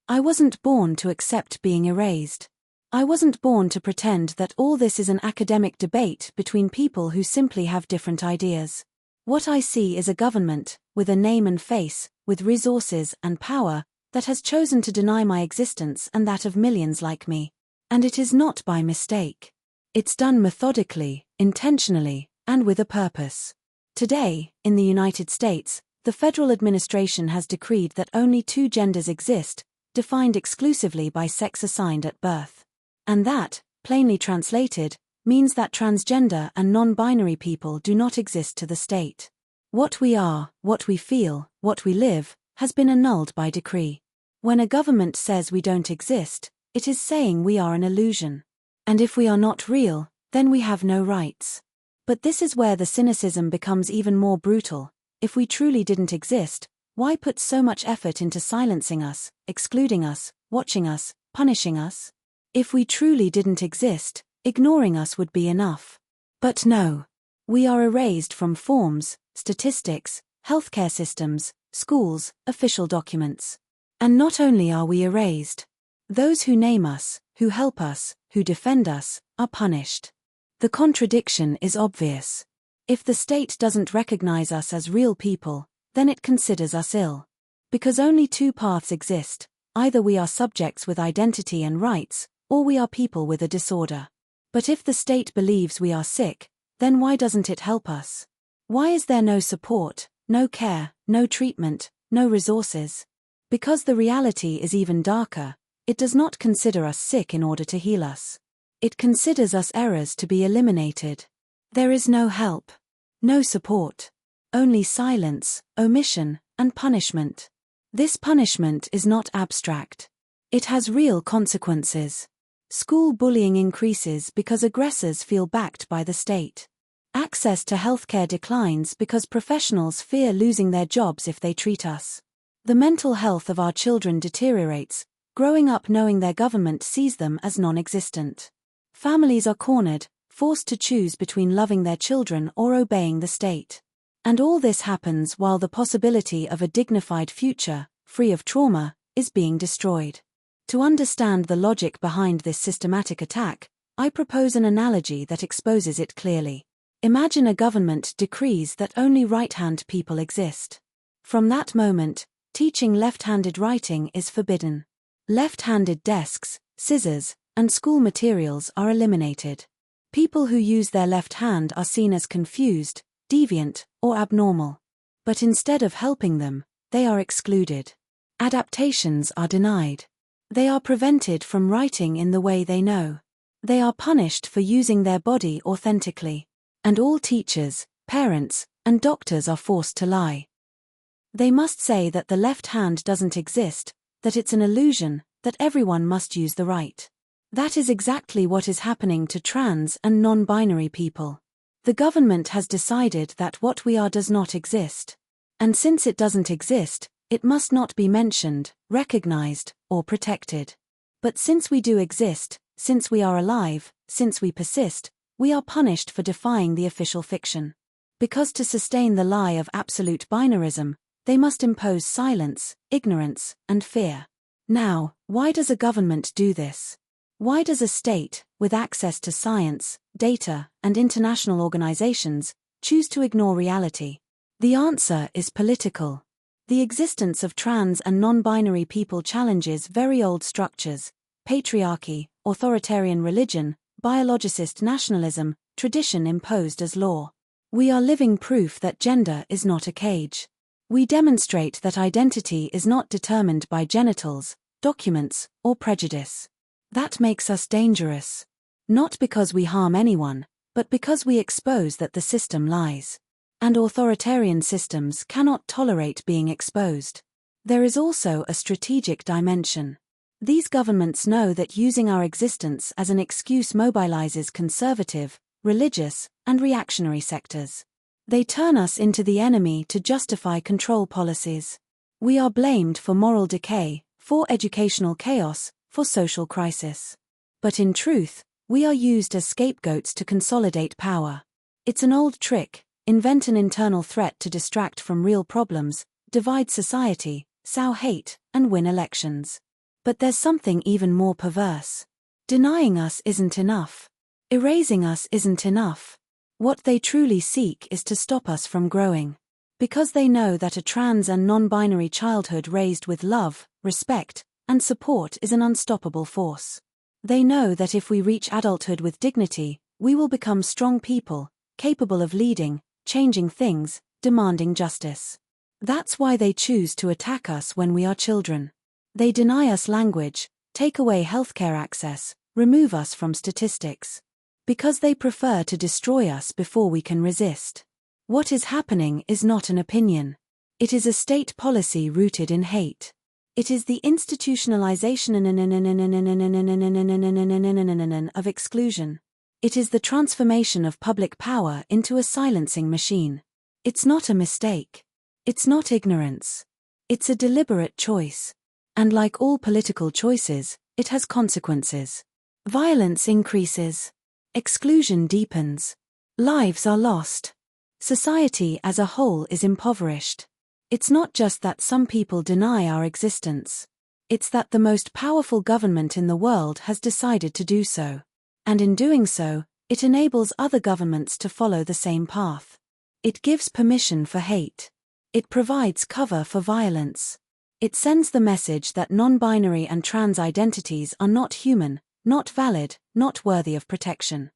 I wasn't born to accept being erased. I wasn't born to pretend that all this is an academic debate between people who simply have different ideas. What I see is a government, with a name and face, with resources and power, that has chosen to deny my existence and that of millions like me. And it is not by mistake. It's done methodically, intentionally, and with a purpose. Today, in the United States, the federal administration has decreed that only two genders exist, defined exclusively by sex assigned at birth. And that, plainly translated, means that transgender and non-binary people do not exist to the state. What we are, what we feel, what we live, has been annulled by decree. When a government says we don't exist, it is saying we are an illusion. And if we are not real, then we have no rights. But this is where the cynicism becomes even more brutal. If we truly didn't exist, why put so much effort into silencing us, excluding us, watching us, punishing us? If we truly didn't exist, ignoring us would be enough. But no. We are erased from forms, statistics, healthcare systems, schools, official documents. And not only are we erased, those who name us, who help us, who defend us, are punished. The contradiction is obvious. If the state doesn't recognize us as real people, then it considers us ill. Because only two paths exist: either we are subjects with identity and rights, or we are people with a disorder. But if the state believes we are sick, then why doesn't it help us? Why is there no support, no care, no treatment, no resources? Because the reality is even darker. It does not consider us sick in order to heal us. It considers us errors to be eliminated. There is no help, no support, only silence, omission, and punishment. This punishment is not abstract. It has real consequences. School bullying increases because aggressors feel backed by the state. Access to healthcare declines because professionals fear losing their jobs if they treat us. The mental health of our children deteriorates, growing up knowing their government sees them as non-existent. Families are cornered, forced to choose between loving their children or obeying the state. And all this happens while the possibility of a dignified future, free of trauma, is being destroyed. To understand the logic behind this systematic attack, I propose an analogy that exposes it clearly. Imagine a government decrees that only right-hand people exist. From that moment, teaching left-handed writing is forbidden. Left-handed desks, scissors, and school materials are eliminated. People who use their left hand are seen as confused, deviant, or abnormal. But instead of helping them, they are excluded. Adaptations are denied. They are prevented from writing in the way they know. They are punished for using their body authentically. And all teachers, parents, and doctors are forced to lie. They must say that the left hand doesn't exist, that it's an illusion, that everyone must use the right. That is exactly what is happening to trans and non-binary people. The government has decided that what we are does not exist. And since it doesn't exist, it must not be mentioned, recognized, or protected. But since we do exist, since we are alive, since we persist, we are punished for defying the official fiction. Because to sustain the lie of absolute binarism, they must impose silence, ignorance, and fear. Now, why does a government do this? Why does a state, with access to science, data, and international organizations, choose to ignore reality? The answer is political. The existence of trans and non-binary people challenges very old structures: patriarchy, authoritarian religion, biologicist nationalism, tradition imposed as law. We are living proof that gender is not a cage. We demonstrate that identity is not determined by genitals, documents, or prejudice. That makes us dangerous. Not because we harm anyone, but because we expose that the system lies. And authoritarian systems cannot tolerate being exposed. There is also a strategic dimension. These governments know that using our existence as an excuse mobilizes conservative, religious, and reactionary sectors. They turn us into the enemy to justify control policies. We are blamed for moral decay, for educational chaos, for social crisis. But in truth, we are used as scapegoats to consolidate power. It's an old trick: invent an internal threat to distract from real problems, divide society, sow hate, and win elections. But there's something even more perverse. Denying us isn't enough. Erasing us isn't enough. What they truly seek is to stop us from growing. Because they know that a trans and non-binary childhood raised with love, respect, and support is an unstoppable force. They know that if we reach adulthood with dignity, we will become strong people, capable of leading, changing things, demanding justice. That's why they choose to attack us when we are children. They deny us language, take away healthcare access, remove us from statistics. Because they prefer to destroy us before we can resist. What is happening is not an opinion. It is a state policy rooted in hate. It is the institutionalization of exclusion. It is the transformation of public power into a silencing machine. It's not a mistake. It's not ignorance. It's a deliberate choice. And like all political choices, it has consequences. Violence increases. Exclusion deepens. Lives are lost. Society as a whole is impoverished. It's not just that some people deny our existence. It's that the most powerful government in the world has decided to do so. And in doing so, it enables other governments to follow the same path. It gives permission for hate. It provides cover for violence. It sends the message that non-binary and trans identities are not human, not valid, not worthy of protection.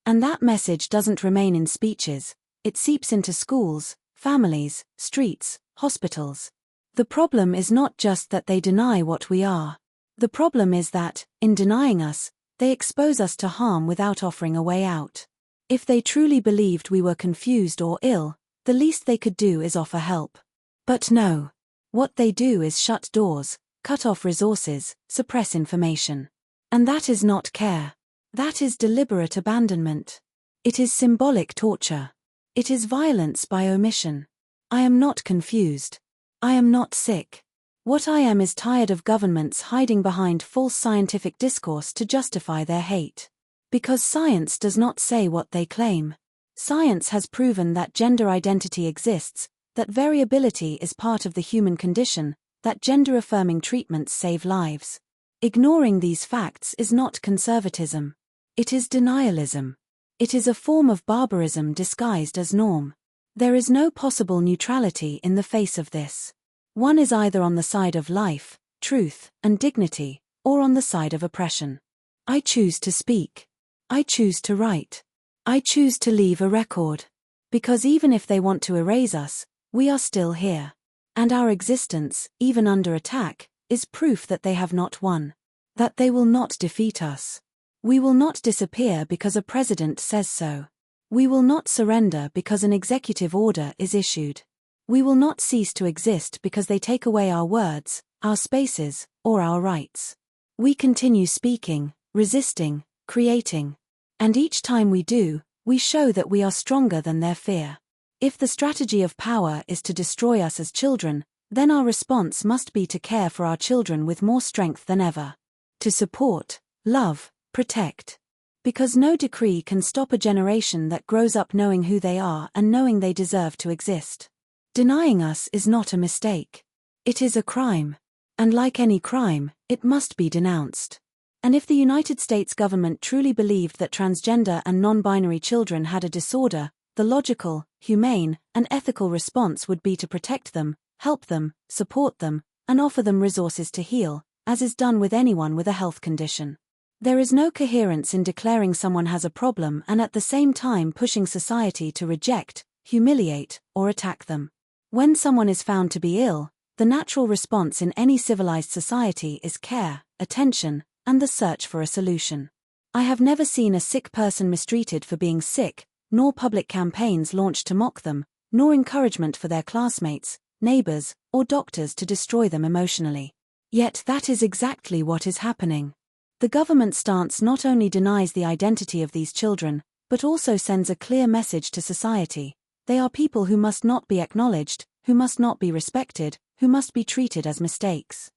And that message doesn't remain in speeches, it seeps into schools, families, streets, hospitals. The problem is not just that they deny what we are. The problem is that, in denying us, they expose us to harm without offering a way out. If they truly believed we were confused or ill, the least they could do is offer help. But no. What they do is shut doors, cut off resources, suppress information. And that is not care. That is deliberate abandonment. It is symbolic torture. It is violence by omission. I am not confused. I am not sick. What I am is tired of governments hiding behind false scientific discourse to justify their hate. Because science does not say what they claim. Science has proven that gender identity exists, that variability is part of the human condition, that gender-affirming treatments save lives. Ignoring these facts is not conservatism. It is denialism. It is a form of barbarism disguised as norm. There is no possible neutrality in the face of this. One is either on the side of life, truth, and dignity, or on the side of oppression. I choose to speak. I choose to write. I choose to leave a record. Because even if they want to erase us, we are still here. And our existence, even under attack, is proof that they have not won. That they will not defeat us. We will not disappear because a president says so. We will not surrender because an executive order is issued. We will not cease to exist because they take away our words, our spaces, or our rights. We continue speaking, resisting, creating. And each time we do, we show that we are stronger than their fear. If the strategy of power is to destroy us as children, then our response must be to care for our children with more strength than ever. To support, love, protect. Because no decree can stop a generation that grows up knowing who they are and knowing they deserve to exist. Denying us is not a mistake. It is a crime. And like any crime, it must be denounced. And if the United States government truly believed that transgender and non-binary children had a disorder, the logical, humane, and ethical response would be to protect them, help them, support them, and offer them resources to heal, as is done with anyone with a health condition. There is no coherence in declaring someone has a problem and at the same time pushing society to reject, humiliate, or attack them. When someone is found to be ill, the natural response in any civilized society is care, attention, and the search for a solution. I have never seen a sick person mistreated for being sick, nor public campaigns launched to mock them, nor encouragement for their classmates, neighbors, or doctors to destroy them emotionally. Yet that is exactly what is happening. The government stance not only denies the identity of these children, but also sends a clear message to society. They are people who must not be acknowledged, who must not be respected, who must be treated as mistakes.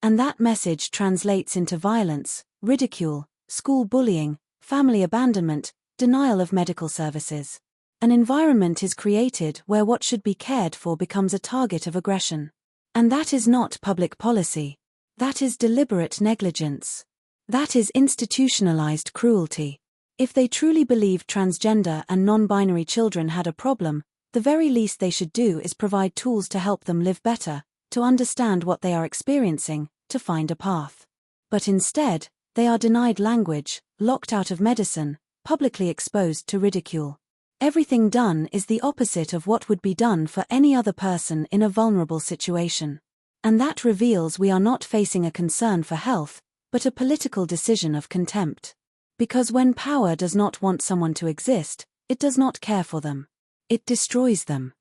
And that message translates into violence, ridicule, school bullying, family abandonment, denial of medical services. An environment is created where what should be cared for becomes a target of aggression. And that is not public policy. That is deliberate negligence. That is institutionalized cruelty. If they truly believed transgender and non-binary children had a problem, the very least they should do is provide tools to help them live better, to understand what they are experiencing, to find a path. But instead, they are denied language, locked out of medicine, publicly exposed to ridicule. Everything done is the opposite of what would be done for any other person in a vulnerable situation. And that reveals we are not facing a concern for health, but a political decision of contempt. Because when power does not want someone to exist, it does not care for them. It destroys them.